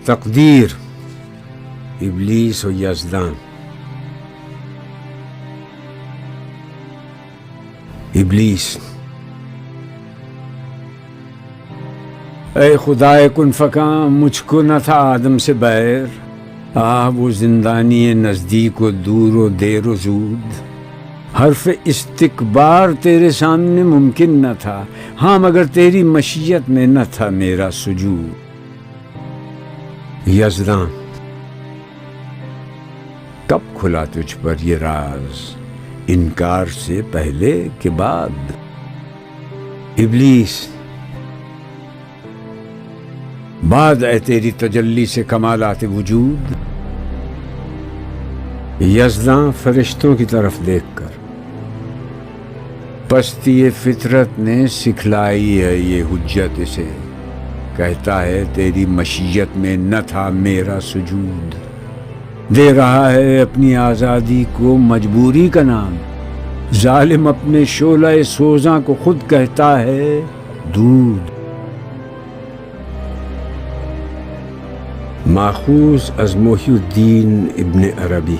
تقدیر، ابلیس و یزدان۔ ابلیس: اے خدا-ے-کن فکان، مجھ کو نہ تھا آدم سے بیر، وہ زندانی نزدیک و دور و دیر و زود۔ حرف استقبار تیرے سامنے ممکن نہ تھا، ہاں مگر تیری مشیت میں نہ تھا میرا سجود۔ یزدان: کب کھلا تجھ پر یہ راز، انکار سے پہلے کہ بعد؟ ابلیس: بعد اے تیری تجلی سے کمالات-ے-وجود۔ یزدان فرشتوں کی طرف دیکھ کر: پستی-e-فطرت نے سکھلائی ہے یہ حجت اسے، کہتا ہے تیری مشیت میں نہ تھا میرا سجود۔ دے رہا ہے اپنی آزادی کو مجبوری کا نام، ظالم اپنے شعلہ سوزاں کو خود کہتا ہے دودھ۔ ماخوذ از محی الدین ابن عربی۔